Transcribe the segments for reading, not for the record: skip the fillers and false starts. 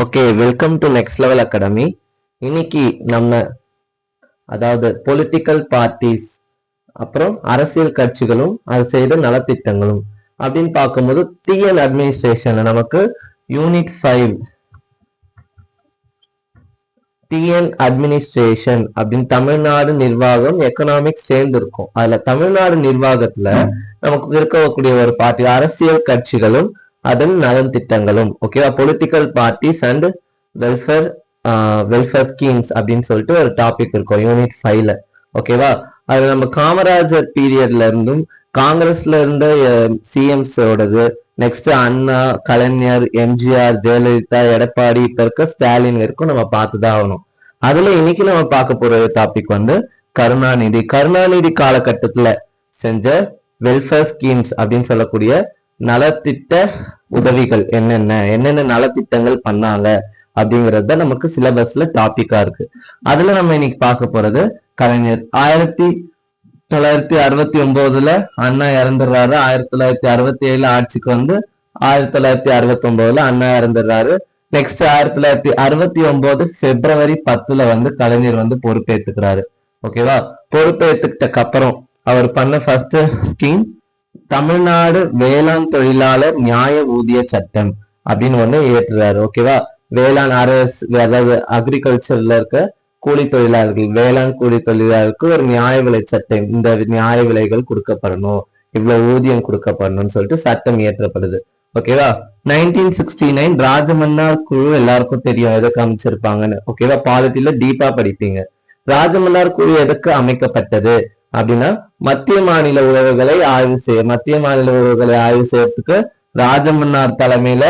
Okay, welcome to next level academy. இன்னைக்கு நம்ம அதாவது பொலிட்டிக்கல் பார்ட்டிஸ் அப்புறம் அரசியல் கட்சிகளும் அது செய்த நலத்திட்டங்களும் அப்படின்னு பார்க்கும்போது டிஎன் அட்மினிஸ்ட்ரேஷன்ல நமக்கு யூனிட் 5 டிஎன் அட்மினிஸ்ட்ரேஷன் அப்படின்னு தமிழ்நாடு நிர்வாகம் எக்கனாமிக்ஸ் சேர்ந்து இருக்கும். அதுல தமிழ்நாடு நிர்வாகத்துல நமக்கு இருக்கக்கூடிய ஒரு பார்ட்டி அரசியல் கட்சிகளும் அதன் நலன் திட்டங்களும். ஓகேவா, political parties and welfare welfare schemes அப்படின்னு சொல்லிட்டு ஒரு டாபிக் இருக்கும் யூனிட் 5ல. ஓகேவா, அது நம்ம காமராஜர் பீரியட்ல இருந்தும் காங்கிரஸ்ல இருந்த சிஎம்ஸோடது, நெக்ஸ்ட் அண்ணா, கலைஞர், எம்ஜிஆர், ஜெயலலிதா, எடப்பாடி, இப்ப இருக்க ஸ்டாலின் வரைக்கும் நம்ம பார்த்துதான் ஆகணும். அதுல இன்னைக்கு நம்ம பார்க்க போற டாபிக் வந்து கருணாநிதி காலகட்டத்துல செஞ்ச வெல்ஃபேர் ஸ்கீம்ஸ் அப்படின்னு சொல்லக்கூடிய நலத்திட்ட உதவிகள் என்னென்ன நலத்திட்டங்கள் பண்ணாங்க அப்படிங்கறது நமக்கு சிலபஸ்ல டாபிக்கா இருக்கு. அதுல நம்ம இன்னைக்கு பார்க்க போறது கலைஞர் 1969 அண்ணா இறந்துடுறாரு. 1967 ஆட்சிக்கு வந்து 1969 அண்ணா இறந்துடுறாரு. நெக்ஸ்ட் 1969 பிப்ரவரி 10 வந்து கலைஞர் வந்து பொறுப்பேற்றுக்கிறாரு. ஓகேவா, பொறுப்பேற்றுக்கிட்டக்கு அப்புறம் அவர் பண்ண ஃபர்ஸ்ட் ஸ்கீம் தமிழ்நாடு வேளாண் தொழிலாளர் நியாய ஊதிய சட்டம் அப்படின்னு ஒண்ணு ஏற்றுறாரு. ஓகேவா, வேளாண் அரசு அதாவது அக்ரிகல்ச்சர்ல இருக்க கூலி தொழிலாளர்கள், வேளாண் கூலி தொழிலாளருக்கு ஒரு நியாய விலை சட்டம், இந்த நியாய விலைகள் கொடுக்கப்படணும், இவ்வளவு ஊதியம் கொடுக்கப்படணும்னு சொல்லிட்டு சட்டம் இயற்றப்படுது. ஓகேவா, 1969 ராஜமன்னார் குழு எல்லாருக்கும் தெரியும் எதுக்கு அமைச்சிருப்பாங்கன்னு. ஓகேவா, பாலிட்டில டீப்பா படிப்பீங்க. ராஜமன்னார் குழு எதுக்கு அமைக்கப்பட்டது அப்படின்னா மத்திய மாநில உறவுகளை ஆய்வு செய்யறதுக்கு ராஜமன்னார் தலைமையில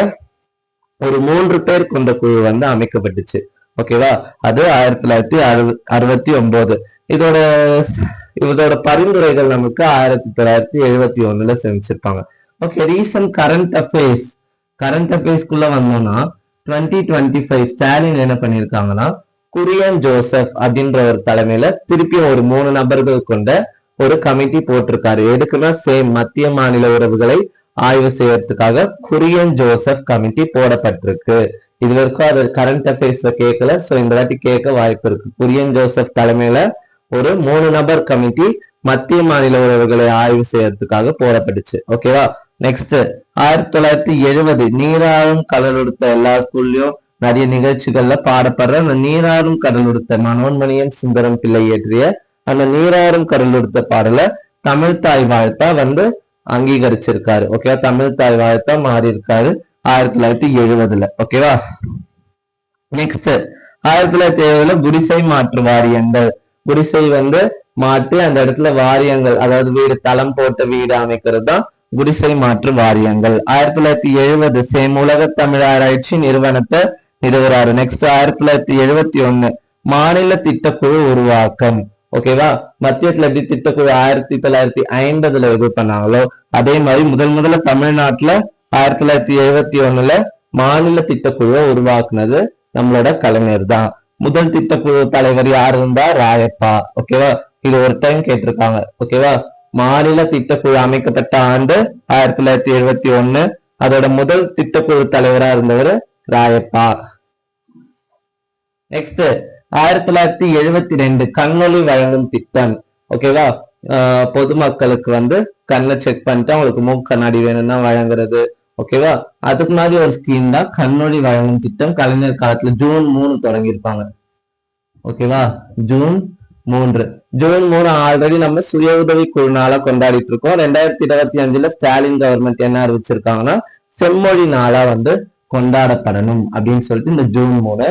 ஒரு 3 பேர் கொண்ட குழு வந்து அமைக்கப்பட்டுச்சு. ஓகேவா, அது 1969. இதோட பரிந்துரைகள் நமக்கு 1971 செஞ்சிருப்பாங்க. ஓகே, ரீசன்ட் கரண்ட் அஃபேர்ஸ்க்குள்ள வந்தோம்னா 2025 ஸ்டாலின் என்ன பண்ணிருக்காங்கன்னா குரியன் ஜோசப் அப்படின்ற ஒரு தலைமையில திருப்பியும் ஒரு 3 நபர்கள் கொண்ட ஒரு கமிட்டி போட்டிருக்காரு. எதுக்குன்னா சேம் மத்திய மாநில உறவுகளை ஆய்வு செய்யறதுக்காக குரியன் ஜோசப் கமிட்டி போடப்பட்டிருக்கு. இது வரைக்கும் அது கரண்ட் அஃபேர்ஸ்ல கேட்கல, சோ இந்த வாட்டி கேட்க வாய்ப்பு இருக்கு. குரியன் ஜோசப் தலைமையில ஒரு 3 நபர் கமிட்டி மத்திய மாநில உறவுகளை ஆய்வு செய்யறதுக்காக போடப்பட்டுச்சு. ஓகேவா, நெக்ஸ்ட் 1970 நீராறும் கடலுடுத்த எல்லா ஸ்கூல்லயும் நிறைய நிகழ்ச்சிகள்ல பாடப்படுற அந்த நீராறும் கடலுடுத்த மனோன்மணியம் சுந்தரம் பிள்ளை இயற்றிய அந்த நீராறும் கடலுடுத்த பாடல தமிழ் தாய் வாழ்த்தா வந்து அங்கீகரிச்சிருக்காரு. ஓகேவா, தமிழ் தாய் வாழ்த்தா மாறி இருக்காரு 1970. ஓகேவா, நெக்ஸ்ட் 1970 குடிசை மாற்று வாரியங்கள், குடிசை வந்து மாற்றி அந்த இடத்துல வாரியங்கள், அதாவது வீடு தளம் போட்ட வீடு அமைக்கிறது தான் குடிசை மாற்று வாரியங்கள். 1970 சேம் உலக தமிழ் ஆராய்ச்சி நிறுவனத்தை நிறுவறாரு. நெக்ஸ்ட் 1971 மாநில திட்டக்குழு உருவாக்கம். ஓகேவா, மத்தியத்துல எப்படி திட்டக்குழு 1950 இது பண்ணாங்களோ அதே மாதிரி முதல்ல தமிழ்நாட்டுல 1971 மாநில திட்டக்குழுவை உருவாக்குனது நம்மளோட கலைஞர் தான். முதல் திட்டக்குழு தலைவர் யார் இருந்தா ராயப்பா. ஓகேவா, இது ஒரு டைம் கேட்டிருக்காங்க. ஓகேவா, மாநில திட்டக்குழு அமைக்கப்பட்ட ஆண்டு 1971. அதோட முதல் திட்டக்குழு தலைவரா இருந்தவர் ராயப்பா. நெக்ஸ்ட் 1972 கண்ணொளி வழங்கும் திட்டம். ஓகேவா, பொதுமக்களுக்கு வந்து கண்ணை செக் பண்ணிட்டு அவங்களுக்கு மூக்கு கண்ணாடி வேணும்னா வழங்குறது. ஓகேவா, அதுக்கு மாதிரி ஒரு ஸ்கீம் தான் கண்ணொளி வழங்கும் திட்டம். கலைஞர் காலத்துல ஜூன் 3 தொடங்கியிருப்பாங்க. ஓகேவா, ஜூன் 3 ஆல்ரெடி நம்ம சுய உதவி குழு நாளா கொண்டாடிட்டு இருக்கோம். 2025 ஸ்டாலின் கவர்மெண்ட் என்ன அறிவிச்சிருக்காங்கன்னா செம்மொழி நாளா வந்து கொண்டாடப்படணும் அப்படின்னு சொல்லிட்டு இந்த ஜூன் 3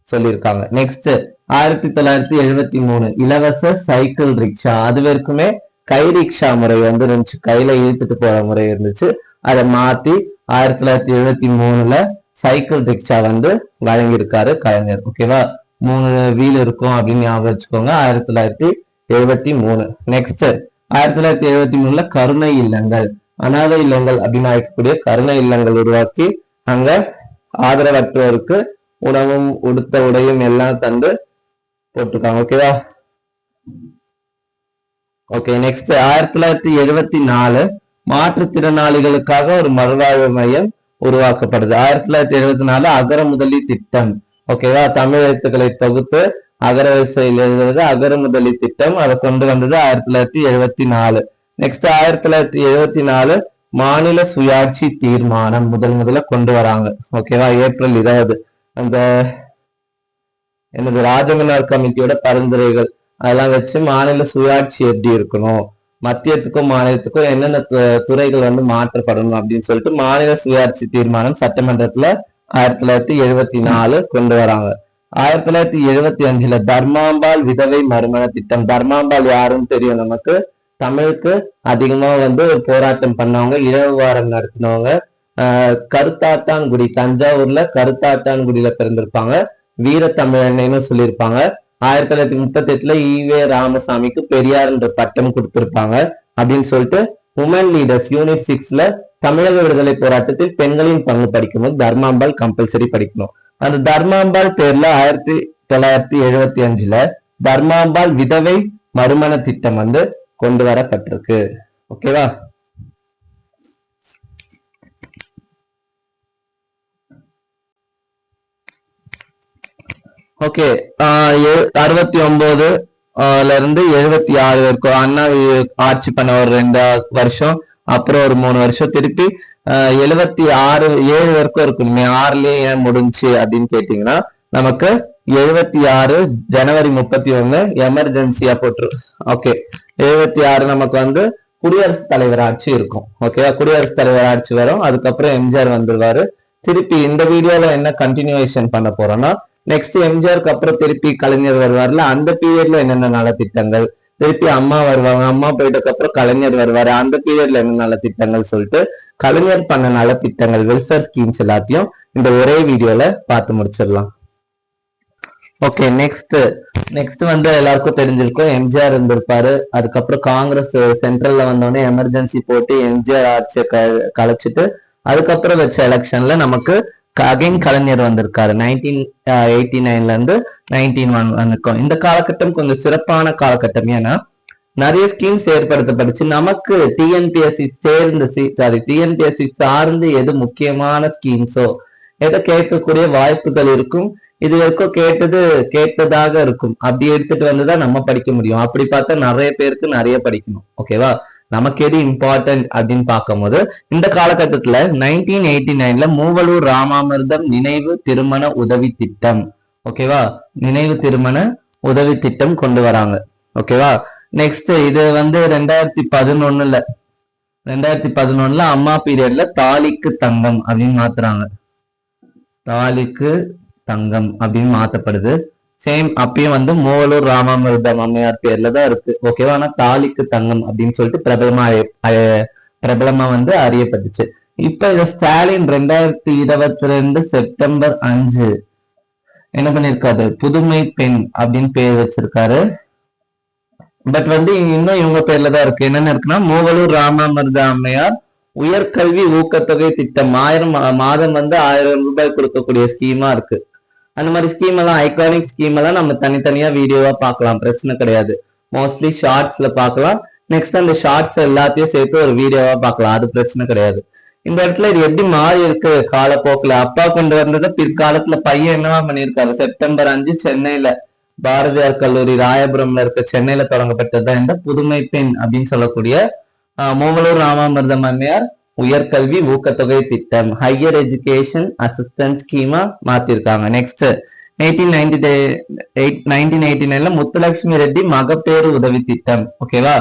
சொல்லியிருக்காங்க. நெக்ஸ்ட் 1973 இலவச சைக்கிள் ரிக்ஷா. அது வரைக்குமே கை ரிக்ஷா முறை வந்து இருந்துச்சு, கையில இழுத்துட்டு போற முறை இருந்துச்சு. அதை மாத்தி 1973 சைக்கிள் ரிக்ஷா வந்து வழங்கியிருக்காரு கலைஞர். ஓகேவா, 3 வீல் இருக்கும் அப்படின்னு ஞாபகம் வச்சுக்கோங்க. 1973. நெக்ஸ்ட் 1973 கருணை இல்லங்கள், அனாதை இல்லங்கள் அப்படின்னு அழைக்கக்கூடிய கருணை இல்லங்கள் உருவாக்கி அங்க ஆதரவற்றோருக்கு உணவும் உடுத்த உடையும் எல்லாம் தந்து போட்டிருக்காங்க. ஓகேவா, ஓகே. நெக்ஸ்ட் 1974 மாற்றுத்திறனாளிகளுக்காக ஒரு மறுவாழ்வு மையம் உருவாக்கப்படுது. 1974 அகர முதலி திட்டம். ஓகேவா, தமிழ் எழுத்துக்களை தொகுத்து அகர வரிசையில் எழுதுவது அகர முதலி திட்டம். அதை கொண்டு வந்தது 1974. நெக்ஸ்ட் 1974 மாநில சுயாட்சி தீர்மானம் முதல்ல கொண்டு வராங்க. ஓகேவா, ஏப்ரல் 20 அந்த எனது ராஜமன்னார் கமிட்டியோட பரிந்துரைகள் அதெல்லாம் வச்சு மாநில சுயாட்சி எப்படி இருக்கணும், மத்தியத்துக்கும் மாநிலத்துக்கும் என்னென்ன துறைகள் வந்து மாற்றப்படணும் அப்படின்னு சொல்லிட்டு மாநில சுயாட்சி தீர்மானம் சட்டமன்றத்துல 1974 கொண்டு வராங்க. 1975 தர்மாம்பாள் விதவை மறுமண திட்டம். தர்மாம்பாள் யாருன்னு தெரியும் நமக்கு, தமிழுக்கு அதிகமா வந்து ஒரு போராட்டம் பண்ணவங்க, இரவு வாரம் நடத்தினவங்க. கருத்தாட்டான்குடி, தஞ்சாவூர்ல கருத்தாட்டான்குடியில பிறந்திருப்பாங்க. வீர தமிழன்னு சொல்லியிருப்பாங்க. 1938 ஈவே ராமசாமிக்கு பெரியார் என்ற பட்டம் கொடுத்திருப்பாங்க. அப்படின்னு சொல்லிட்டு உமன் லீடர்ஸ் யூனிட் 6ல தமிழக விடுதலை போராட்டத்தில் பெண்களின் பங்கு படிக்கும்போது தர்மாம்பாள் கம்பல்சரி படிக்கணும். அந்த தர்மாம்பாள் பேர்ல 1975 தர்மாம்பாள் விதவை மறுமண திட்டம் வந்து கொண்டு வரப்பட்டிருக்கு. ஓகேவா, ஓகே. 69 இருந்து 76 வரைக்கும் அண்ணா ஆட்சி பண்ண ஒரு 2 வருஷம், அப்புறம் ஒரு 3 வருஷம், திருப்பி 7 வரைக்கும் இருக்கும். 6லயே ஏன் முடிஞ்சு அப்படின்னு கேட்டீங்கன்னா, நமக்கு 76 ஜனவரி 31 எமர்ஜென்சியா போட்டுரு. ஓகே, 76 நமக்கு வந்து குடியரசுத் தலைவர் ஆட்சி இருக்கும். ஓகேவா, குடியரசுத் தலைவர் ஆட்சி வரும். அதுக்கப்புறம் எம்ஜிஆர் வந்துருவாரு. திருப்பி இந்த வீடியோல என்ன கண்டினியூவேஷன் பண்ண போறோம்னா, நெக்ஸ்ட் எம்ஜிஆருக்கு அப்புறம் திருப்பி கலைஞர் வருவார்ல, அந்த பீரியட்ல என்னென்ன நலத்திட்டங்கள், திருப்பி அம்மா வருவாங்க, அம்மா போயிட்டதுக்கு அப்புறம் கலைஞர் வருவாரு, அந்த பீரியட்ல என்ன நலத்திட்டங்கள் சொல்லிட்டு கலைஞர் பண்ண நலத்திட்டங்கள் வெல்ஃபேர் ஸ்கீம்ஸ் எல்லாத்தையும் இந்த ஒரே வீடியோல பார்த்து முடிச்சிடலாம். ஓகே, நெக்ஸ்ட் வந்து எல்லாருக்கும் தெரிஞ்சிருக்கும், எம்ஜிஆர் இருந்திருப்பாரு. அதுக்கப்புறம் காங்கிரஸ் சென்ட்ரல்ல வந்தோடனே எமர்ஜென்சி போட்டு எம்ஜிஆர் ஆட்சியை கலைச்சிட்டு அதுக்கப்புறம் வச்ச எலெக்ஷன்ல நமக்கு அகைன் கலைஞர் வந்திருக்காரு. 1989 இருந்து 1991 வந்திருக்கோம். இந்த காலகட்டம் கொஞ்சம் சிறப்பான காலகட்டம். ஏன்னா நிறைய ஸ்கீம்ஸ் ஏற்படுத்தப்பட்டுச்சு. நமக்கு டிஎன்பிஎஸ்சி சார்ந்து எது முக்கியமான ஸ்கீம்ஸோ எதை கேட்கக்கூடிய வாய்ப்புகள் இருக்கும், இது வரைக்கும் கேட்டதாக இருக்கும். அப்படி எடுத்துட்டு வந்துதான் நம்ம படிக்க முடியும். அப்படி பார்த்தா நிறைய பேருக்கு நிறைய படிக்கணும். ஓகேவா, நமக்கு எது இம்பார்ட்டன்ட் அப்படின்னு பார்க்கும்போது இந்த காலகட்டத்துல 1989 மூவலூர் ராமாமிர்தம் நினைவு திருமண உதவி திட்டம். ஓகேவா, நினைவு திருமண உதவி திட்டம் கொண்டு வராங்க. ஓகேவா, நெக்ஸ்ட் இது வந்து 2011 அம்மா பீரியட்ல தாலிக்கு தங்கம் அப்படின்னு மாத்துறாங்க. தாலிக்கு தங்கம் அப்படின்னு மாத்தப்படுது. சேம் அப்பயும் வந்து மூவலூர் ராமாமிர்தம் அம்மையார் பேர்ல தான் இருக்கு. ஓகேவா, ஆனா தாலிக்கு தங்கம் அப்படின்னு சொல்லிட்டு பிரபலமா வந்து அறியப்பட்டுச்சு. இப்ப இத ஸ்டாலின் 2022 செப்டம்பர் 5 என்ன பண்ணிருக்காரு, புதுமை பெண் அப்படின்னு பேர் வச்சிருக்காரு. பட் வந்து இன்னும் இவங்க பேர்ல தான் இருக்கு. என்னென்ன இருக்குன்னா, மூவலூர் ராமாமிர்த அம்மையார் உயர்கல்வி ஊக்கத்தொகை திட்டம். மாதம் வந்து 1000 ரூபாய் கொடுக்கக்கூடிய ஸ்கீமா இருக்கு. அந்த மாதிரி ஸ்கீம் எல்லாம், ஐகானிக் ஸ்கீம் எல்லாம் நம்ம தனித்தனியா வீடியோவா பார்க்கலாம், பிரச்சனை கிடையாது. மோஸ்ட்லி ஷார்ட்ஸ்ல பார்க்கலாம். நெக்ஸ்ட் அந்த ஷார்ட்ஸ் எல்லாத்தையும் சேர்த்து ஒரு வீடியோவா பார்க்கலாம், அது பிரச்சனை கிடையாது. இந்த இடத்துல இது எப்படி மாறி இருக்கு காலப்போக்குல. அப்பா கொண்டு வந்ததை பிற்காலத்துல பையன் என்னவா பண்ணியிருக்காரு. செப்டம்பர் 5 சென்னையில பாரதியார் கல்லூரி ராயபுரம்ல இருக்க சென்னையில தொடங்கப்பட்டதுதான் இந்த புதுமை பெண் அப்படின்னு சொல்லக்கூடிய மூவலூர் ராமாமிர்தம் அம்மையார் உயர்கல்வி ஊக்கத்தொகை திட்டம், ஹையர் எஜுகேஷன் அசிஸ்டன்ஸ் ஸ்கீமா மாத்திருக்காங்க. நெக்ஸ்ட் 1989 முத்துலட்சுமி ரெட்டி மகப்பேறு உதவி திட்டம். ஓகேவா,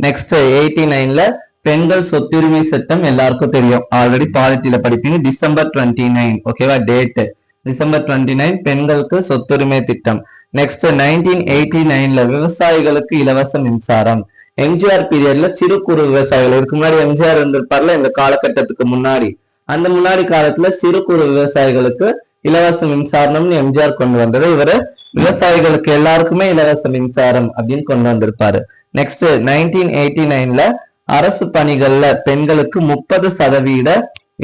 நெக்ஸ்ட் 89 பெண்கள் சொத்துரிமை சட்டம் எல்லாருக்கும் தெரியும், ஆல்ரெடி பாலிட்டியில படிப்பீங்க. டிசம்பர் 29. ஓகேவா, டேட் டிசம்பர் 29 பெண்களுக்கு சொத்துரிமை திட்டம். நெக்ஸ்ட் 1989 விவசாயிகளுக்கு இலவச மின்சாரம். எம்ஜிஆர் பீரியட்ல சிறு குறு விவசாயிகள், இதுக்கு முன்னாடி எம்ஜிஆர் இருந்திருப்பார்ல இந்த காலகட்டத்துக்கு முன்னாடி, அந்த முன்னாடி காலத்துல சிறு குறு விவசாயிகளுக்கு இலவச மின்சாரம்னு எம்ஜிஆர் கொண்டு வந்தது. இவரு விவசாயிகளுக்கு எல்லாருக்குமே இலவச மின்சாரம் அப்படின்னு கொண்டு வந்திருப்பாரு. நெக்ஸ்ட் 1989 அரசு பணிகள்ல பெண்களுக்கு 30%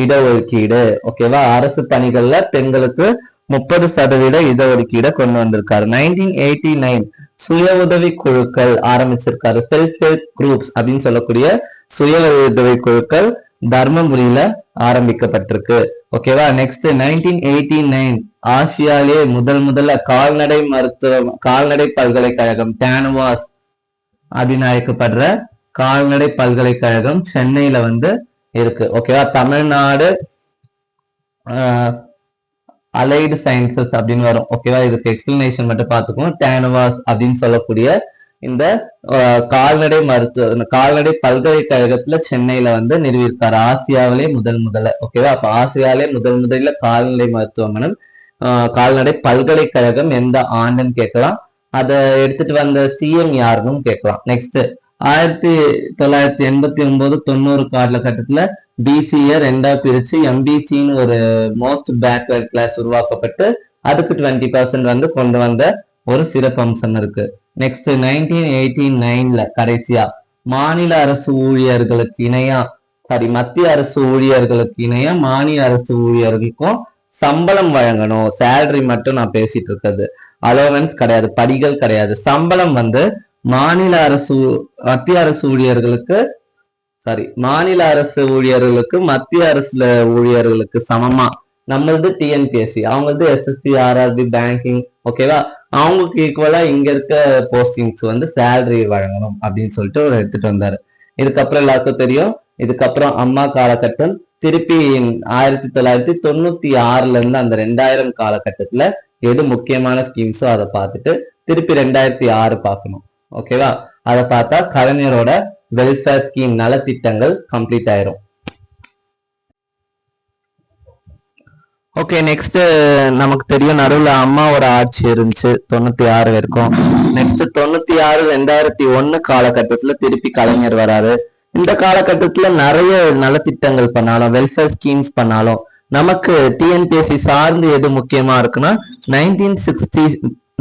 இடஒதுக்கீடு. ஓகேவா, அரசு பணிகள்ல பெண்களுக்கு 30% இடஒதுக்கீடு கொண்டு வந்திருக்காரு. 1989 சுய உதவி குழுக்கள் ஆரம்பிச்சிருக்காரு. செல்ஃப் ஹெல்ப் குரூப்ஸ் அப்படின்னு சொல்லக்கூடிய சுய உதவி குழுக்கள் தர்மபுரியில ஆரம்பிக்கப்பட்டிருக்கு. ஓகேவா. நெக்ஸ்ட் 1989 ஆசியாலே முதல்ல கால்நடை பல்கலைக்கழகம் டான்வாஸ் அப்படின்னு அழைக்கப்படுற கால்நடை பல்கலைக்கழகம் சென்னையில வந்து இருக்கு. ஓகேவா. தமிழ்நாடு அலைடு சயின்சஸ் அப்படின்னு வரும். ஓகேவா. இதுக்கு எக்ஸ்பிளனேஷன் மட்டும் பார்த்துக்கோம். டான்வாஸ் அப்படின்னு சொல்லக்கூடிய இந்த கால்நடை பல்கலைக்கழகத்துல சென்னையில வந்து நிறுவியிருக்காரு. ஆசியாவிலே முதல்ல. ஓகேவா. அப்ப ஆசியாவிலே முதல்ல கால்நடை மருத்துவமனை கால்நடை பல்கலைக்கழகம் எந்த ஆண்டுன்னு கேட்கலாம். அதை எடுத்துட்டு வந்த சிஎம் யாருன்னு கேட்கலாம். நெக்ஸ்ட் 1989-90 காலகட்டத்துல பிசிஏ ரெண்டா பிரிச்சு எம்பிசின்னு ஒரு மோஸ்ட் பேக்வர்ட் கிளாஸ் உருவாக்கப்பட்டு அதுக்கு 20% வந்து கொண்டு வந்த ஒரு சிறப்பம்சம் இருக்கு. நெக்ஸ்ட் 1989ல கடைசியா மாநில அரசு ஊழியர்களுக்கு இணையா மத்திய அரசு ஊழியர்களுக்கு இணையா மாநில அரசு ஊழியர்களுக்கும் சம்பளம் வழங்கணும். சேலரி மட்டும் நான் பேசிட்டு இருக்கிறது, அலோவன்ஸ் கிடையாது, படிகள் கிடையாது. சம்பளம் வந்து மாநில அரசு ஊழியர்களுக்கு மத்திய அரசுல ஊழியர்களுக்கு சமமா. நம்மளது டிஎன்பிஎஸ்சி, அவங்களது எஸ்எஸ்சி, ஆர்ஆர்பி, பேங்கிங். ஓகேவா. அவங்களுக்கு ஈக்குவலா இங்க இருக்க போஸ்டிங்ஸ் வந்து சேலரி வழங்கணும் அப்படின்னு சொல்லிட்டு ஒரு எடுத்துட்டு வந்தாரு. இதுக்கப்புறம் எல்லாருக்கும் தெரியும், இதுக்கப்புறம் அம்மா காலகட்டம் திருப்பி 1996ல இருந்து அந்த 2000 காலகட்டத்துல எது முக்கியமான ஸ்கீம்ஸோ அதை பார்த்துட்டு திருப்பி 2006 பார்க்கணும். ஓகேவா. அதை பார்த்தா கலைஞரோட வெல்ஃபேர் ஸ்கீம் நலத்திட்டங்கள் கம்ப்ளீட் ஆயிரும். ஓகே. நெக்ஸ்ட் நமக்கு தெரியும் நடுவில் அம்மாவோட ஆட்சி இருந்துச்சு 96 வரைக்கும். நெக்ஸ்ட் 96 2001 காலகட்டத்துல திருப்பி கலைஞர் வராரு. இந்த காலகட்டத்துல நிறைய நலத்திட்டங்கள் பண்ணாலும் வெல்ஃபேர் ஸ்கீம்ஸ் பண்ணாலும் நமக்கு டிஎன்பிஎஸ்சி சார்ந்து எது முக்கியமா இருக்குன்னா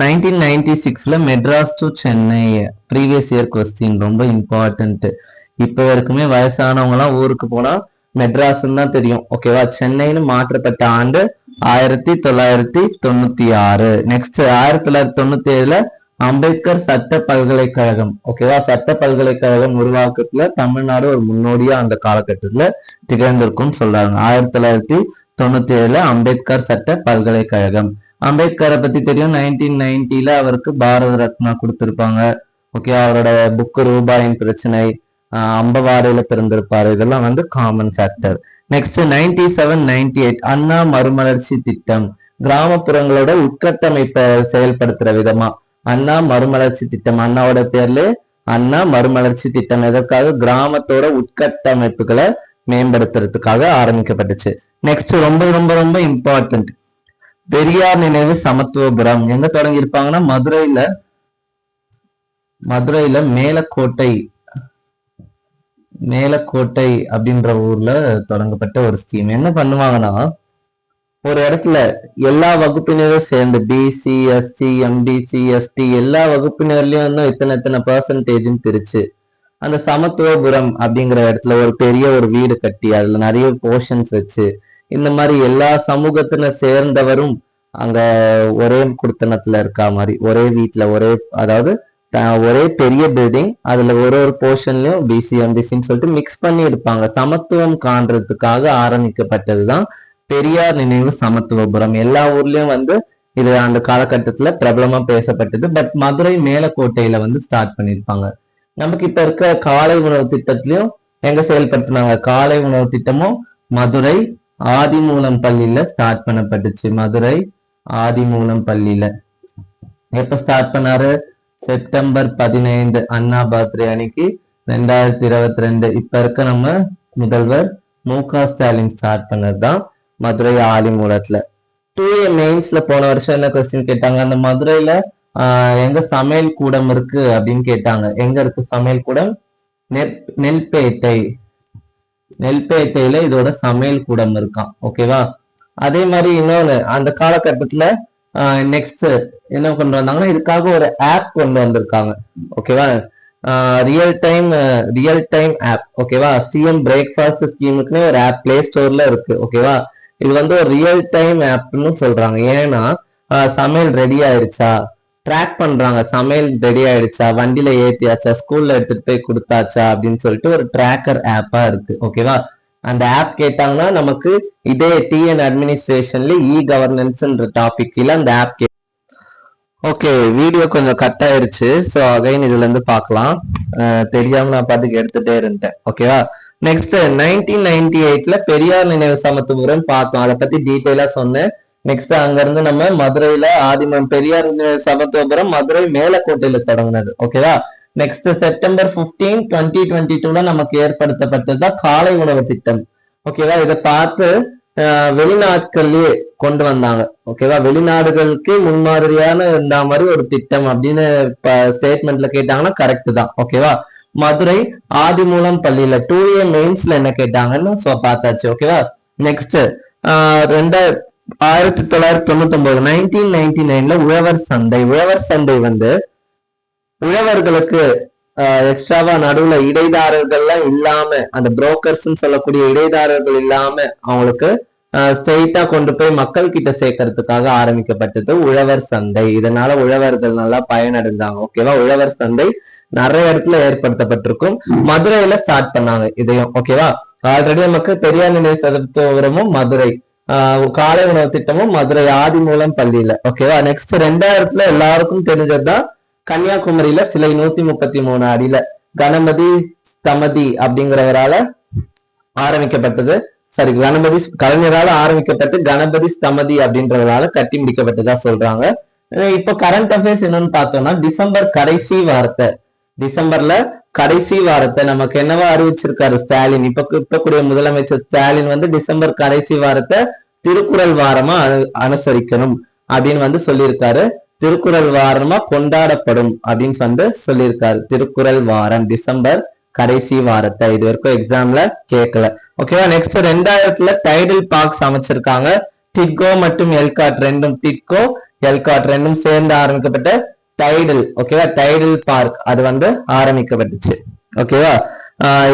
1996ல Madras to Chennai previous year question ரொம்ப இம்பார்ட்டன்ட். இப்ப வரைக்குமே வயசானவங்க எல்லாம் ஊருக்கு போனா மெட்ராஸ் தான் தெரியும். ஓகேவா. சென்னைன்னு மாற்றப்பட்ட ஆண்டு 1996. நெக்ஸ்ட் 1997ல அம்பேத்கர் சட்ட பல்கலைக்கழகம். ஓகேவா. சட்ட பல்கலைக்கழகம் உருவாக்கத்துல தமிழ்நாடு ஒரு முன்னோடியா அந்த காலகட்டத்துல திகழ்ந்திருக்கும் சொல்றாங்க. 1997ல அம்பேத்கர் சட்ட பல்கலைக்கழகம். அம்பேத்கரை பத்தி தெரியும், 1990ல அவருக்கு பாரத ரத்னா கொடுத்திருப்பாங்க. ஓகே. அவரோட புக்கு ரூபாயின் பிரச்சனை, அம்பவாரையில பிறந்திருப்பாரு. இதெல்லாம் வந்து காமன் ஃபேக்டர். நெக்ஸ்ட் 97-98 அண்ணா மறுமலர்ச்சி திட்டம். கிராமப்புறங்களோட உட்கட்டமைப்பை செயல்படுத்துற விதமா அண்ணா மறுமலர்ச்சி திட்டம். அண்ணாவோட பேர்ல அண்ணா மறுமலர்ச்சி திட்டம். எதற்காக? கிராமத்தோட உட்கட்டமைப்புகளை மேம்படுத்துறதுக்காக ஆரம்பிக்கப்பட்டுச்சு. நெக்ஸ்ட் ரொம்ப ரொம்ப ரொம்ப இம்பார்ட்டன்ட், பெரியார் நினைவு சமத்துவபுரம் எங்க தொடங்கி இருப்பாங்கன்னா மதுரையில மேலக்கோட்டை அப்படின்ற ஊர்ல தொடங்கப்பட்ட ஒரு ஸ்கீம். என்ன பண்ணுவாங்கன்னா, ஒரு இடத்துல எல்லா வகுப்பினரும் சேர்ந்து பிசி, எஸ்சி, எம்பிசி, எஸ்டி எல்லா வகுப்பினர்லயும் இத்தனை பெர்சன்டேஜ்னு பிரிச்சு அந்த சமத்துவபுரம் அப்படிங்கிற இடத்துல ஒரு பெரிய ஒரு வீடு கட்டி அதுல நிறைய போர்ஷன்ஸ் வச்சு இந்த மாதிரி எல்லா சமூகத்தின சேர்ந்தவரும் அங்க ஒரே குடுத்தனத்துல இருக்கா மாதிரி ஒரே வீட்டுல அதாவது ஒரே பெரிய பில்டிங், அதுல ஒரு போர்ஷன்லயும் பிசி எம்பிசின்னு சொல்லிட்டு மிக்ஸ் பண்ணி இருப்பாங்க. சமத்துவம் காண்றதுக்காக ஆரம்பிக்கப்பட்டதுதான் பெரியார் நினைவு சமத்துவபுரம். எல்லா ஊர்லயும் இது அந்த காலகட்டத்துல பிரபலமா பேசப்பட்டது. பட் மதுரை மேலக்கோட்டையில ஸ்டார்ட் பண்ணிருப்பாங்க. நமக்கு இப்ப இருக்க காலை உணவு திட்டத்திலயும் எங்க செயல்படுத்தினாங்க? காலை உணவு திட்டமும் மதுரை ஆதிமூலம் பள்ளியில ஸ்டார்ட் பண்ணப்பட்டுச்சு. மதுரை ஆதிமூலம் பள்ளியில எப்ப ஸ்டார்ட் பண்ணாரு? செப்டம்பர் 15 அண்ணா பர்த்டே அன்னைக்கு 2022. இப்ப இருக்க நம்ம முதல்வர் மு.க. ஸ்டாலின் ஸ்டார்ட் பண்ணதுதான் மதுரை ஆதிமூலத்துல. 2A மெயின்ஸ்ல போன வருஷம் என்ன கொஸ்டின் கேட்டாங்க? அந்த மதுரையில எங்க சமையல் கூடம் இருக்கு அப்படின்னு கேட்டாங்க. எங்க இருக்கு சமையல் கூடம்? நெல்பேட்டையில இதோட சமையல் கூடம் இருக்கான். ஓகேவா? அதே மாதிரி இன்னொன்னு அந்த காலகட்டத்துல நெக்ஸ்ட் என்ன கொண்டு வந்தாங்கன்னா, இதுக்காக ஒரு ஆப் கொண்டு வந்திருக்காங்க. ஓகேவா? Real time app. ஓகேவா? சிஎம் பிரேக்ஃபாஸ்ட் ஸ்கீமுக்குன்னு ஒரு ஆப் பிளே ஸ்டோர்ல இருக்கு. ஓகேவா? இது ஒரு ரியல் டைம் ஆப்னு சொல்றாங்க. ஏன்னா சமையல் ரெடி ஆயிடுச்சா ட்ராக் பண்றாங்க. சமையல் ரெடி ஆயிடுச்சா, வண்டியில ஏத்தியாச்சா, ஸ்கூல்ல எடுத்துட்டு போய் கொடுத்தாச்சா அப்படின்னு சொல்லிட்டு ஒரு ட்ராக்கர் ஆப்பா இருக்கு. ஓகேவா? அந்த ஆப் கேட்டாங்கன்னா நமக்கு இதே டிஎன் அட்மினிஸ்ட்ரேஷன்ல இ கவர்னன்ஸ்ன்ற டாபிக் கீழே அந்த ஆப் ஓகே வீடியோ கொஞ்சம் கட் ஆயிருச்சு. ஸோ அகைன் இதுல இருந்து பார்க்கலாம். தெரியாம நான் பாட்டுக்கு எடுத்துட்டே இருந்தேன். ஓகேவா. நெக்ஸ்ட் 1998ல பெரியார் நினைவு சமத்துவபுரம் பார்த்தோம். அதை பத்தி டீட்டெயிலா சொன்னேன். நெக்ஸ்ட் அங்க இருந்து நம்ம மதுரையில ஆதிமம் பெரியார் சமத்துவபுரம் மதுரை மேலக்கோட்டையில தொடங்கினது. ஓகேவா. நெக்ஸ்ட் செப்டம்பர் 15, 2022ல நமக்கு ஏற்படுத்தப்பட்டதுதான் காலை உணவு திட்டம். ஓகேவா. இதை பார்த்து வெளிநாட்கள்லயே கொண்டு வந்தாங்க. ஓகேவா. வெளிநாடுகளுக்கு முன்மாதிரியான இந்த மாதிரி ஒரு திட்டம் அப்படின்னு ஸ்டேட்மெண்ட்ல கேட்டாங்கன்னா கரெக்ட் தான். ஓகேவா. மதுரை ஆதிமூலம் பள்ளியில 2A மெயின்ஸ்ல என்ன கேட்டாங்கன்னு பார்த்தாச்சு. ஓகேவா. நெக்ஸ்ட் 1999 1999ல உழவர் சந்தை. உழவர் சந்தை வந்து உழவர்களுக்கு எக்ஸ்ட்ராவா நடுவுல இடைதாரர்கள்லாம் இல்லாம அந்த புரோக்கர்ஸ் சொல்லக்கூடிய இடைதாரர்கள் இல்லாம அவங்களுக்கு ஸ்ட்ரெயிட்டா கொண்டு போய் மக்கள் கிட்ட சேர்க்கறதுக்காக ஆரம்பிக்கப்பட்டது உழவர் சந்தை. இதனால உழவர்கள் நல்லா பயனடைந்தாங்க. ஓகேவா. உழவர் சந்தை நிறைய இடத்துல ஏற்படுத்தப்பட்டிருக்கும். மதுரையில ஸ்டார்ட் பண்ணாங்க இதையும். ஓகேவா. ஆல்ரெடி நமக்கு பெரியார் நினைவு சமத்துவபுரமும் மதுரை, காலை உணவு திட்டமும் மதுரை ஆதிமூலம் பள்ளியில. ஓகேவா. நெக்ஸ்ட் 2000ல எல்லாருக்கும் தெரிஞ்சதுதான் கன்னியாகுமரியில சிலை 133 அடியில கணபதி ஸ்தமதி அப்படிங்கிறவரால ஆரம்பிக்கப்பட்டது. சரி, கணபதி கலைஞரால ஆரம்பிக்கப்பட்டு கணபதி ஸ்தமதி அப்படின்றவரால கட்டி முடிக்கப்பட்டதா சொல்றாங்க. இப்போ கரண்ட் அஃபேர்ஸ் என்னன்னு பார்த்தோம்னா டிசம்பர் கடைசி வாரத்தை, டிசம்பர்ல கடைசி வாரத்தை நமக்கு என்னவா அறிவிச்சிருக்காரு ஸ்டாலின். இப்ப கூடிய முதலமைச்சர் ஸ்டாலின் வந்து டிசம்பர் கடைசி வாரத்தை திருக்குறள் வாரமா அனுசரிக்கணும் அப்படின்னு வந்து சொல்லியிருக்காரு. திருக்குறள் வாரமா கொண்டாடப்படும் அப்படின்னு சொல்லியிருக்காரு. திருக்குறள் வாரம் டிசம்பர் கடைசி வாரத்தை. இது வரைக்கும் எக்ஸாம்ல கேட்கல. ஓகேவா. நெக்ஸ்ட் 2000ல டைடல் பார்க்ஸ் அமைச்சிருக்காங்க. டிட்கோ மற்றும் எல்காட் ரெண்டும், டிட்கோ எல்காட் ரெண்டும் சேர்ந்து ஆரம்பிக்கப்பட்ட டைடல். ஓகேவா. டைடல் பார்க் அது வந்து ஆரம்பிக்கப்பட்டுச்சு. ஓகேவா.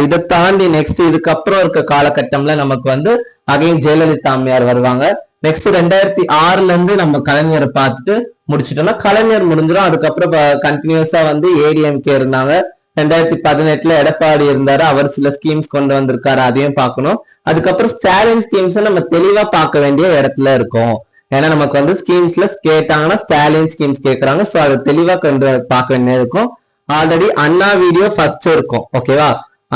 இதை தாண்டி நெக்ஸ்ட் இதுக்கப்புறம் இருக்க காலகட்டம்ல நமக்கு வந்து அகைன் ஜெயலலிதா அம்மையார் வருவாங்க. நெக்ஸ்ட் 2006ல இருந்து நம்ம கலைஞரை பார்த்துட்டு முடிச்சுட்டோம்னா கலைஞர் முடிஞ்சிடும். அதுக்கப்புறம் கண்டினியூஸா வந்து ஏடிஎம்கே இருந்தாங்க. 2018ல எடப்பாடி இருந்தாரு. அவர் சில ஸ்கீம்ஸ் கொண்டு வந்திருக்காரு, அதையும் பார்க்கணும். அதுக்கப்புறம் ஸ்டாலின் ஸ்கீம்ஸ் நம்ம தெளிவா பார்க்க வேண்டிய இடத்துல இருக்கோம். ஏன்னா நமக்கு வந்து ஸ்கீம்ஸ்ல கேட்டாங்கன்னா ஸ்டாலின் ஸ்கீம்ஸ் கேட்கறாங்க. ஸோ அதை தெளிவா கொண்டு பார்க்க வேண்டியது இருக்கும். ஆல்ரெடி அண்ணா வீடியோ ஃபர்ஸ்ட் இருக்கும். ஓகேவா.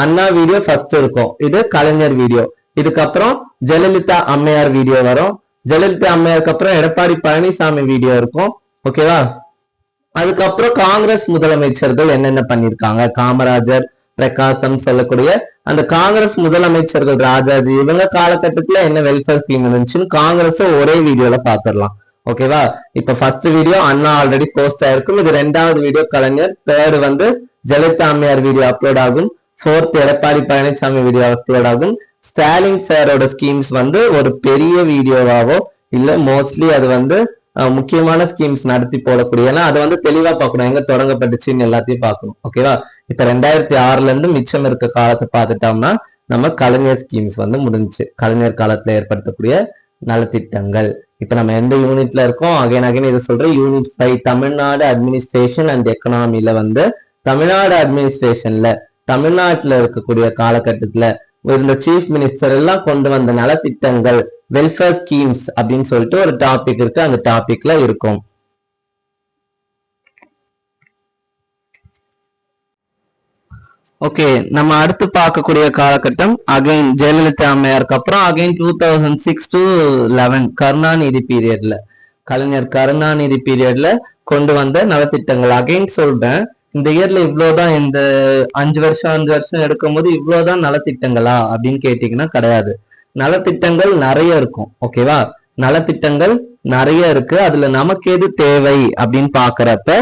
அண்ணா வீடியோ ஃபர்ஸ்ட் இருக்கும். இது கலைஞர் வீடியோ. இதுக்கப்புறம் ஜெயலலிதா அம்மையார் வீடியோ வரும். ஜெயலலிதா அம்மையாருக்கு அப்புறம் எடப்பாடி பழனிசாமி வீடியோ இருக்கும். ஓகேவா. அதுக்கப்புறம் காங்கிரஸ் முதலமைச்சர்கள் என்னென்ன பண்ணிருக்காங்க, காமராஜர், பிரகாசம் சொல்லக்கூடிய அந்த காங்கிரஸ் முதலமைச்சர்கள், ராஜாஜி, இவங்க காலகட்டத்துல என்ன வெல்ஃபேர் ஸ்கீம் இருந்துச்சுன்னு காங்கிரஸ் ஒரே வீடியோல பாத்துடலாம். ஓகேவா. இப்ப ஃபர்ஸ்ட் வீடியோ அண்ணா ஆல்ரெடி போஸ்ட் ஆயிருக்கும். இது 2வது வீடியோ கலைஞர், 3rd வந்து ஜெயலலிதா அம்மையார் வீடியோ அப்லோட் ஆகும், 4th Edappadi Palaniswami video upload ஆகும். ஸ்டாலின் சாரோட ஸ்கீம்ஸ் வந்து ஒரு பெரிய வீடியோவாவோ இல்ல மோஸ்ட்லி அது வந்து முக்கியமான ஸ்கீம்ஸ் நடத்தி போடக்கூடிய, ஏன்னா அதை வந்து தெளிவா பார்க்கணும், எங்க தொடங்கப்பட்டுச்சுன்னு எல்லாத்தையும் பார்க்கணும். ஓகேவா. இப்ப 2006ல இருந்து மிச்சம் இருக்க காலத்தை பார்த்துட்டோம்னா நம்ம கலைஞர் ஸ்கீம்ஸ் வந்து முடிஞ்சு, கலைஞர் காலத்துல ஏற்படுத்தக்கூடிய நலத்திட்டங்கள். இப்ப நம்ம எந்த யூனிட்ல இருக்கோம், அகைன் இதை சொல்றேன். யூனிட் 5 தமிழ்நாடு அட்மினிஸ்ட்ரேஷன் அண்ட் எக்கனாமில வந்து தமிழ்நாடு அட்மினிஸ்ட்ரேஷன்ல தமிழ்நாட்டுல இருக்கக்கூடிய காலகட்டத்துல இந்த சீஃப் மினிஸ்டர் எல்லாம் கொண்டு வந்த நலத்திட்டங்கள், வெல்ஃபேர் ஸ்கீம்ஸ் அப்படின்னு சொல்லிட்டு ஒரு டாபிக் இருக்கு. அந்த டாபிக்ல இருக்கும். ஓகே, நம்ம அடுத்து பார்க்கக்கூடிய காலகட்டம் அகைன் ஜெயலலிதா அம்மையாருக்கு அப்புறம் அகைன் 2006 to 11 கருணாநிதி பீரியட்ல, கலைஞர் கருணாநிதி பீரியட்ல கொண்டு வந்த நலத்திட்டங்கள். அகைன் சொல்றேன், இந்த இயர்ல இவ்வளவுதான், இந்த 5 வருஷம் எடுக்கும்போது இவ்வளவுதான் நலத்திட்டங்களா அப்படின்னு கேட்டீங்கன்னா கிடையாது. நலத்திட்டங்கள் நிறைய இருக்கும். ஓகேவா. நலத்திட்டங்கள் நிறைய இருக்கு. அதுல நமக்கு எது தேவை அப்படின்னு பாக்குறப்ப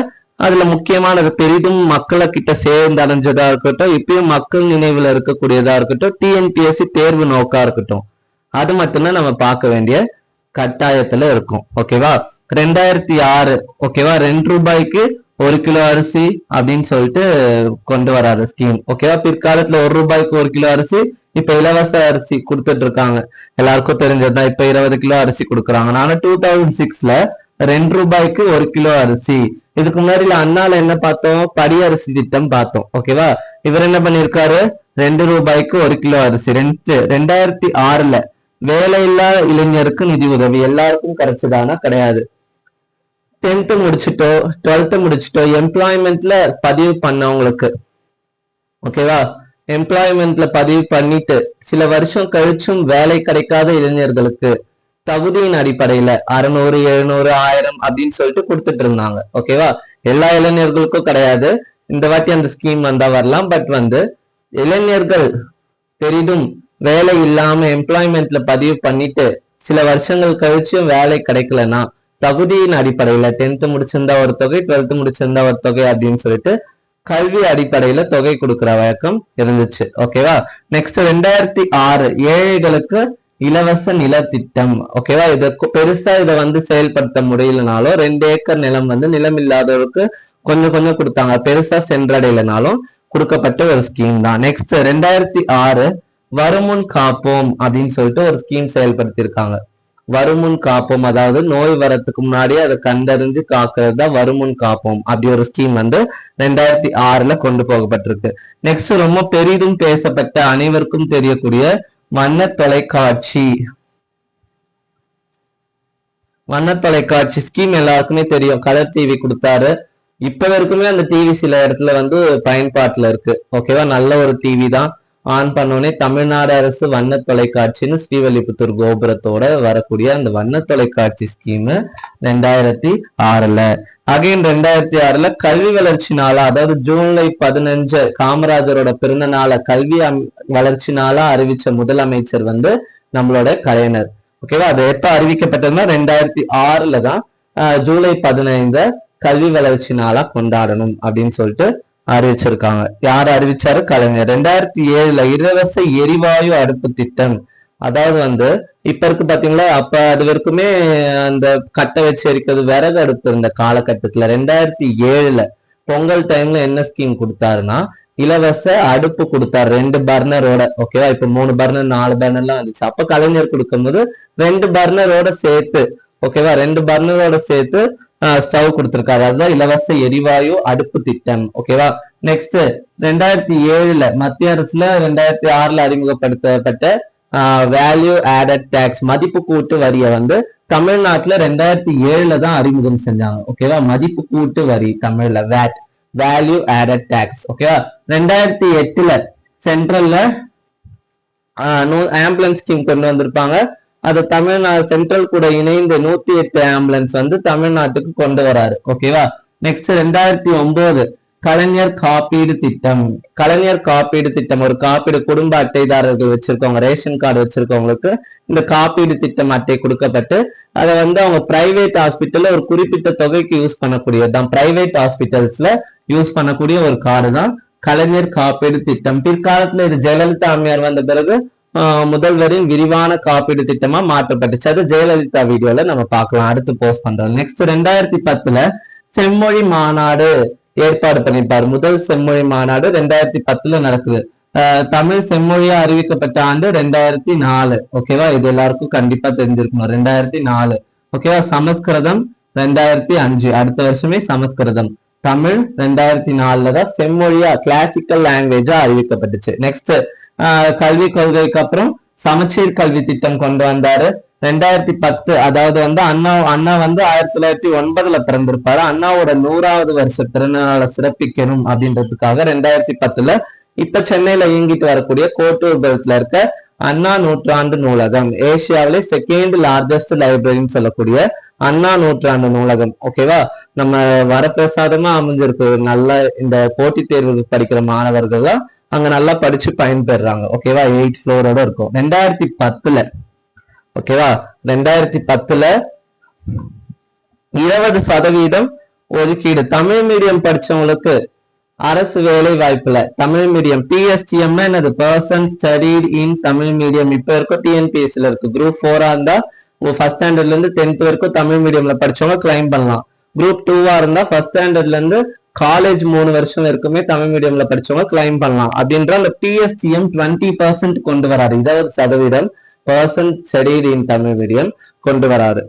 அதுல முக்கியமானது பெரிதும் மக்களை கிட்ட சேர்ந்தடைஞ்சதா இருக்கட்டும், இப்பயும் மக்கள் நினைவுல இருக்கக்கூடியதா இருக்கட்டும், டிஎன்பிஎஸ்சி தேர்வு நோக்கா இருக்கட்டும், அது மட்டும்தான் நம்ம பார்க்க வேண்டிய கட்டாயத்துல இருக்கும். ஓகேவா. 2006 ஓகேவா, 2 ரூபாய்க்கு 1 கிலோ அரிசி அப்படின்னு சொல்லிட்டு கொண்டு வராரு ஸ்கீம். ஓகேவா. பிற்காலத்துல 1 ரூபாய்க்கு 1 கிலோ அரிசி, இப்ப இலவச அரிசி கொடுத்துட்டு இருக்காங்க, எல்லாருக்கும் தெரிஞ்சதுதான். இப்ப 20 கிலோ அரிசி கொடுக்குறாங்க. நானும் 2006ல 2 ரூபாய்க்கு 1 கிலோ அரிசி. இதுக்கு முன்னாடி அண்ணால என்ன பார்த்தோம், படி அரிசி திட்டம் பார்த்தோம். ஓகேவா. இவர் என்ன பண்ணிருக்காரு, ரூபாய்க்கு 1 கிலோ அரிசி. 2006ல வேலையில்லா இளைஞருக்கு நிதி உதவி எல்லாருக்கும் கிடைச்சதானா? கிடையாது. 10th முடிச்சுட்டோ 12th முடிச்சுட்டோ எம்ப்ளாய்மெண்ட்ல பதிவு பண்ணவங்களுக்கு, ஓகேவா, எம்ப்ளாய்மெண்ட்ல பதிவு பண்ணிட்டு சில வருஷம் கழிச்சும் வேலை கிடைக்காத இளைஞர்களுக்கு தகுதியின் அடிப்படையில 600, 700, 1000 அப்படின்னு சொல்லிட்டு கொடுத்துட்டு இருந்தாங்க. ஓகேவா, எல்லா இளைஞர்களுக்கும் கிடையாது. இந்த வாட்டி அந்த ஸ்கீம் வந்தா வரலாம். பட் இளைஞர்கள் பெரிதும் வேலை இல்லாம எம்ப்ளாய்மெண்ட்ல பதிவு பண்ணிட்டு சில வருஷங்கள் கழிச்சும் வேலை கிடைக்கலன்னா தகுதியின் அடிப்படையில 10th முடிச்சிருந்தா ஒரு தொகை, 12th முடிச்சிருந்தா ஒரு தொகை அப்படின்னு சொல்லிட்டு கல்வி அடிப்படையில தொகை கொடுக்கிற வழக்கம் இருந்துச்சு. ஓகேவா. நெக்ஸ்ட் 2006 ஏழைகளுக்கு இலவச நில திட்டம். ஓகேவா, இத பெருசா இதை செயல்படுத்த முடியலனாலும் 2 ஏக்கர் நிலம் நிலம் இல்லாதவருக்கு கொஞ்சம் கொஞ்சம் கொடுத்தாங்க. பெருசா சென்றடையலனாலும் கொடுக்கப்பட்ட ஒரு ஸ்கீம் தான். நெக்ஸ்ட் 2006 வருமுன் காப்போம் அப்படின்னு சொல்லிட்டு ஒரு ஸ்கீம் செயல்படுத்தியிருக்காங்க. வருமுன் காப்போம், அதாவது நோய் வரத்துக்கு முன்னாடியே அதை கண்டறிஞ்சு காக்கிறது தான் வருமுன் காப்போம். அப்படி ஒரு ஸ்கீம் 2006ல கொண்டு போகப்பட்டிருக்கு. நெக்ஸ்ட் ரொம்ப பெரிதும் பேசப்பட்ட அனைவருக்கும் தெரியக்கூடிய வண்ண தொலைக்காட்சி. வண்ண தொலைக்காட்சி ஸ்கீம் எல்லாருக்குமே தெரியும். கலர் டிவி கொடுத்தாரு. இப்ப வரைக்குமே அந்த டிவி சில இடத்துல பயன்பாட்டுல இருக்கு. ஓகேவா, நல்ல ஒரு டிவி தான். ஆன் பண்ணோடனே தமிழ்நாடு அரசு வண்ண தொலைக்காட்சின்னு ஸ்ரீவல்லிபுத்தூர் கோபுரத்தோட வரக்கூடிய அந்த வண்ண தொலைக்காட்சி ஸ்கீம் 2006ல. அகைன் 2006ல கல்வி வளர்ச்சி நாளா, அதாவது ஜூலை 15 காமராஜரோட பிறந்த நாள கல்வி வளர்ச்சி நாளா அறிவிச்ச முதலமைச்சர் நம்மளோட கலைஞர். ஓகேவா, அது எப்ப அறிவிக்கப்பட்டதுன்னா 2006ல தான் ஜூலை 15 கல்வி வளர்ச்சி நாளா கொண்டாடணும் அப்படின்னு சொல்லிட்டு அறிவிச்சிருக்காங்க. யார் அறிவிச்சாரு? கலைஞர். 2007ல இலவச எரிவாயு அடுப்பு திட்டம். அதாவது இப்ப இருக்கு பாத்தீங்களா, அப்ப அது வரைக்குமே அந்த கட்டை வச்சு எரிக்கிறது விறகு அடுப்பு இருந்த காலகட்டத்துல 2007ல பொங்கல் டைம்ல என்ன ஸ்கீம் கொடுத்தாருன்னா இலவச அடுப்பு கொடுத்தாரு 2 பர்னரோட. ஓகேவா, இப்ப 3 பர்னர் 4 பர்னர்லாம் வந்துச்சு. அப்ப கலைஞர் கொடுக்கும்போது 2 பர்னரோட சேர்த்து, ஓகேவா, 2 பர்னரோட சேர்த்து ஸ்டவ் கொடுத்திருக்காரு. அதுதான் இலவச எரிவாயு அடுப்பு திட்டம். ஓகேவா. நெக்ஸ்ட் 2007ல மத்திய அரசுல 2006ல அறிமுகப்படுத்தப்பட்ட வேல்யூ ஆடட் டாக்ஸ் மதிப்பு கூட்டு வரியை தமிழ்நாட்டுல 2007ல தான் அறிமுகம் செஞ்சாங்க. ஓகேவா, மதிப்பு கூட்டு வரி தமிழ்ல வேட், வேல்யூ ஆடட் டாக்ஸ். ஓகேவா. 2008ல சென்ட்ரல்ல ஆம்புலன்ஸ் ஸ்கீம் கொண்டு வந்திருப்பாங்க. அது தமிழ்நாடு சென்ட்ரல் கூட இணைந்து 108 ஆம்புலன்ஸ் தமிழ்நாட்டுக்கு கொண்டு வராரு. ஓகேவா. நெக்ஸ்ட் 2009 கலைஞர் காப்பீடு திட்டம். கலைஞர் காப்பீடு திட்டம் ஒரு காப்பீடு, குடும்ப அட்டைதாரர்கள் வச்சிருக்கவங்க, ரேஷன் கார்டு வச்சிருக்கவங்களுக்கு இந்த காப்பீடு திட்டம் அட்டை கொடுக்கப்பட்டு அதை அவங்க பிரைவேட் ஹாஸ்பிட்டல்ல ஒரு குறிப்பிட்ட தொகைக்கு யூஸ் பண்ணக்கூடியதுதான். பிரைவேட் ஹாஸ்பிட்டல்ஸ்ல யூஸ் பண்ணக்கூடிய ஒரு கார்டு தான் கலைஞர் காப்பீடு திட்டம். பிற்காலத்துல இது ஜெயலலிதா அம்மையார் வந்த பிறகு முதல்வரின் விரிவான காப்பீடு திட்டமா மாற்றப்பட்டுச்சு. அது ஜெயலலிதா வீடியோல நம்ம பார்க்கலாம், அடுத்து போஸ்ட் பண்றோம். நெக்ஸ்ட் 2010ல செம்மொழி மாநாடு ஏற்பாடு பண்ணிருப்பாரு. முதல் செம்மொழி மாநாடு 2010ல நடக்குது. தமிழ் செம்மொழியா அறிவிக்கப்பட்ட ஆண்டு 2004. ஓகேவா, இது எல்லாருக்கும் கண்டிப்பா தெரிஞ்சிருக்கணும். 2004. ஓகேவா. சமஸ்கிருதம் 2005, அடுத்த வருஷமே சமஸ்கிருதம். தமிழ் 2004ல தான் செம்மொழியா கிளாசிக்கல் லாங்குவேஜா அறிவிக்கப்பட்டுச்சு. நெக்ஸ்ட் கல்வி கொள்கைக்கு அப்புறம் சமச்சீர் கல்வி திட்டம் கொண்டு வந்தாரு 2010. அதாவது அண்ணா 1909ல பிறந்திருப்பாரு. அண்ணாவோட 100வது வருஷ பிறந்தநாளை சிறப்பிக்கணும் அப்படின்றதுக்காக 2010ல இப்ப சென்னையில இயங்கிட்டு வரக்கூடிய கோட்டூர்புரத்துல இருக்க அண்ணா நூற்றாண்டு நூலகம், ஏசியாவிலே 2nd லார்ஜஸ்ட் லைப்ரரின்னு சொல்லக்கூடிய அண்ணா நூற்றாண்டு நூலகம். ஓகேவா, நம்ம வரப்பிரசாதமா அமைஞ்சிருக்கு. நல்ல இந்த போட்டித் தேர்வுக்கு படிக்கிற மாணவர்கள் தான் அங்க நல்லா படிச்சு பயன்பெறாங்க. ஓகேவா, 8th ஃப்ளோரோட இருக்கும். 2010ல ஓகேவா, 2010ல 20% ஒதுக்கீடு தமிழ் மீடியம் படிச்சவங்களுக்கு அரசு வேலை வாய்ப்புல. தமிழ் மீடியம் PSTMனா என்னது? பர்சன் ஸ்டடீட் இன் தமிழ் மீடியம். இப்ப இருக்க TNPSல இருக்கு. குரூப் 4 இருந்தா ஃபர்ஸ்ட் ஸ்டாண்டர்ட்ல இருந்து 10th வரைக்கும் தமிழ் மீடியம்ல படிச்சவங்க கிளைம் பண்ணலாம். குரூப் 2 இருந்தா ஃபர்ஸ்ட் ஸ்டாண்டர்ட்ல இருந்து காலேஜ் 3 வருஷம் இருக்குமே தமிழ் மீடியம்ல படிச்சவங்க கிளைம் பண்ணலாம். அப்படின்ற அந்த PSTM 20% கொண்டு வராரு. 20% பர்சன் ஸ்டடீட் இன் தமிழ் மீடியம் கொண்டு வராரு.